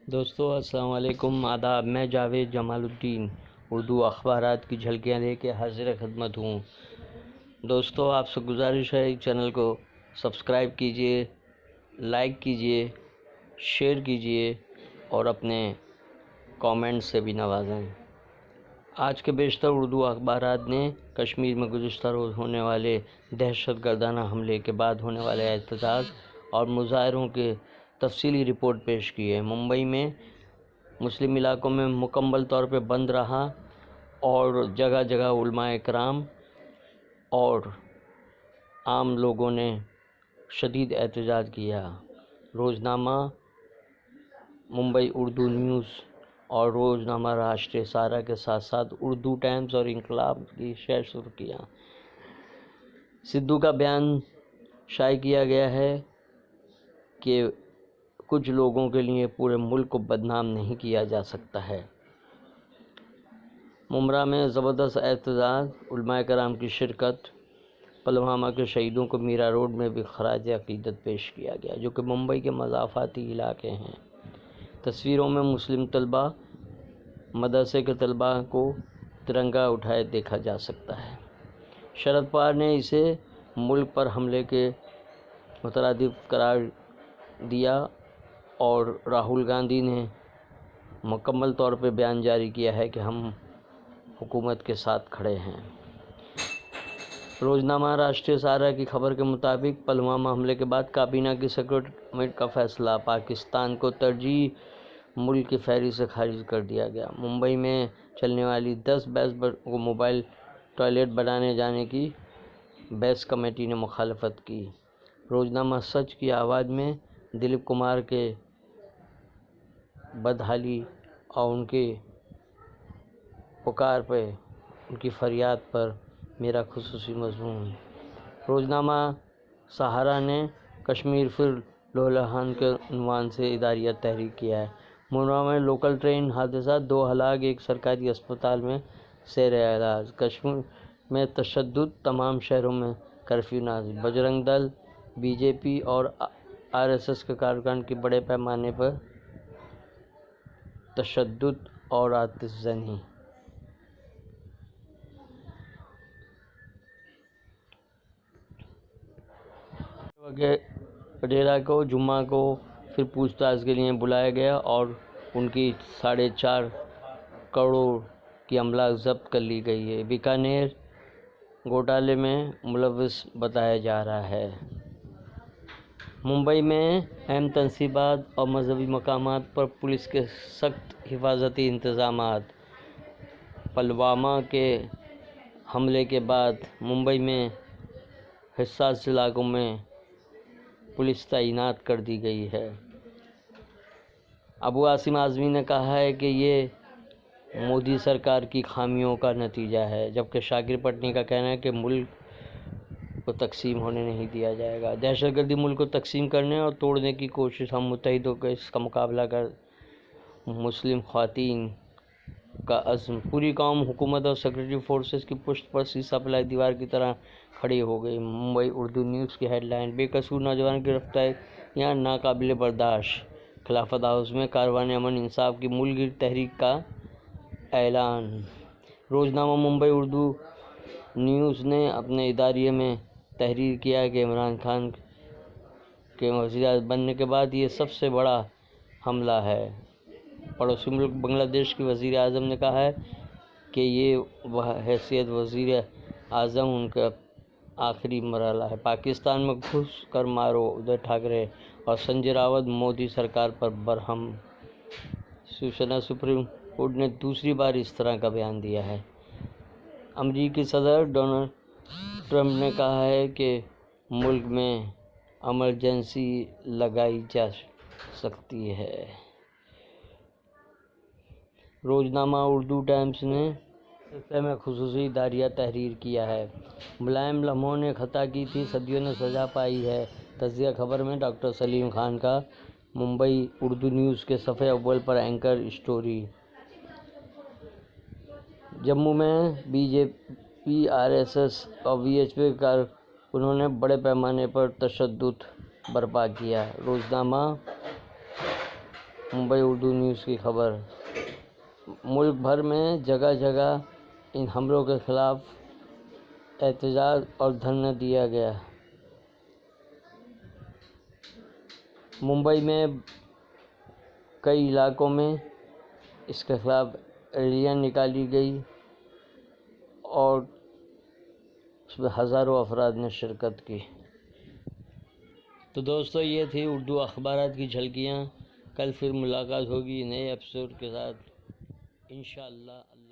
دوستو السلام علیکم، آداب۔ میں جاوید جمال الدین اردو اخبارات کی جھلکیاں لے کے حاضر خدمت ہوں۔ دوستو آپ سے گزارش ہے چینل کو سبسکرائب کیجئے، لائک کیجئے، شیئر کیجئے اور اپنے کامنٹ سے بھی نوازیں۔ آج کے بیشتر اردو اخبارات نے کشمیر میں گزشتہ روز ہونے والے دہشت گردانہ حملے کے بعد ہونے والے احتجاج اور مظاہروں کے تفصیلی رپورٹ پیش کی ہے۔ ممبئی میں مسلم علاقوں میں مکمل طور پہ بند رہا اور جگہ جگہ علماء کرام اور عام لوگوں نے شدید احتجاج کیا۔ روزنامہ ممبئی اردو نیوز اور روزنامہ راشٹریہ سہارا کے ساتھ ساتھ اردو ٹائمز اور انقلاب کی شرح شروع کیا۔ سدھو کا بیان شائع کیا گیا ہے کہ کچھ لوگوں کے لیے پورے ملک کو بدنام نہیں کیا جا سکتا ہے۔ ممبرا میں زبردست احتجاج، علماء کرام کی شرکت۔ پلوامہ کے شہیدوں کو میرا روڈ میں بھی خراج عقیدت پیش کیا گیا، جو کہ ممبئی کے مضافاتی علاقے ہیں۔ تصویروں میں مسلم طلباء مدرسے کے طلباء کو ترنگا اٹھائے دیکھا جا سکتا ہے۔ شرد پوار نے اسے ملک پر حملے کے مترادف قرار دیا اور راہل گاندھی نے مکمل طور پہ بیان جاری کیا ہے کہ ہم حکومت کے ساتھ کھڑے ہیں۔ روزنامہ راشٹریہ سہارا کی خبر کے مطابق پلوامہ حملے کے بعد کابینہ کی سیکرٹری کمیٹی کا فیصلہ، پاکستان کو ترجیح ملک کی فہرست سے خارج کر دیا گیا۔ ممبئی میں چلنے والی 10 بیس کو موبائل ٹوائلٹ بنائے جانے کی بیس کمیٹی نے مخالفت کی۔ روزنامہ سچ کی آواز میں دلیپ کمار کے بدحالی اور ان کی پکار پہ، ان کی فریاد پر میرا خصوصی مضمون۔ روزنامہ سہارا نے کشمیر پھر لہولہان کے عنوان سے اداریہ تحریر کیا ہے۔ ممبرا میں لوکل ٹرین حادثہ، 2 ہلاک، ایک سرکاری اسپتال میں زیر علاج۔ کشمیر میں تشدد، تمام شہروں میں کرفیو نافذ۔ بجرنگ دل، بی جے پی اور RSS کے کارکنان کی بڑے پیمانے پر تشدد اور آتش زنی۔ وغیرہ کو جمعہ کو پھر پوچھ تاچھ کے لیے بلایا گیا اور ان کی 4.5 کروڑ کی املاک ضبط کر لی گئی ہے۔ بیکانیر گھوٹالے میں ملوث بتایا جا رہا ہے۔ ممبئی میں اہم تنصیبات اور مذہبی مقامات پر پولیس کے سخت حفاظتی انتظامات۔ پلوامہ کے حملے کے بعد ممبئی میں حساس علاقوں میں پولیس تعینات کر دی گئی ہے۔ ابو عاصم اعظمی نے کہا ہے کہ یہ مودی سرکار کی خامیوں کا نتیجہ ہے، جبکہ شاکر پٹنی کا کہنا ہے کہ ملک کو تقسیم ہونے نہیں دیا جائے گا۔ دہشت گردی ملک کو تقسیم کرنے اور توڑنے کی کوشش، ہم متحد ہو کر اس کا مقابلہ کر۔ مسلم خواتین کا عزم، پوری قوم حکومت اور سیکورٹی فورسز کی پشت پر سیسا پلائی دیوار کی طرح کھڑی ہو گئی۔ ممبئی اردو نیوز کی ہیڈ لائن: بے قصور نوجوان کی گرفتاریاں ناقابل برداشت۔ خلافت ہاؤس میں کاروان امن انصاف کی ملک گیر تحریک کا اعلان۔ روزنامہ ممبئی اردو نیوز نے اپنے اداریے میں تحریر کیا ہے کہ عمران خان کے وزیر اعظم بننے کے بعد یہ سب سے بڑا حملہ ہے۔ پڑوسی ملک بنگلہ دیش کی وزیر اعظم نے کہا ہے کہ یہ حیثیت وزیر اعظم ان کا آخری مرحلہ ہے۔ پاکستان میں گھس کر مارو، ادھر ٹھاکرے اور سنجے راوت مودی سرکار پر برہم۔ شیو سینا سپریم کورٹ نے دوسری بار اس طرح کا بیان دیا ہے۔ امریکی صدر ڈونلڈ ٹرمپ نے کہا ہے کہ ملک میں ایمرجنسی لگائی جا سکتی ہے۔ روزنامہ اردو ٹائمز نے سلسلے میں خصوصی اداریہ تحریر کیا ہے۔ ملائم لمحوں نے خطا کی تھی، صدیوں نے سزا پائی ہے۔ تجزیہ خبر میں ڈاکٹر سلیم خان کا ممبئی اردو نیوز کے صفحہ اول پر اینکر اسٹوری۔ جموں میں بی جے پی، RSS اور VHP کے کارکنوں نے بڑے پیمانے پر تشدد برپا کیا۔ روزنامہ ممبئی اردو نیوز کی خبر۔ ملک بھر میں جگہ جگہ ان حملوں کے خلاف احتجاج اور دھرنا دیا گیا۔ ممبئی میں کئی علاقوں میں اس کے خلاف ریلیاں نکالی گئی اور اس میں ہزاروں افراد نے شرکت کی۔ تو دوستو، یہ تھی اردو اخبارات کی جھلکیاں۔ کل پھر ملاقات ہوگی نئے ایپیسوڈ کے ساتھ انشاءاللہ۔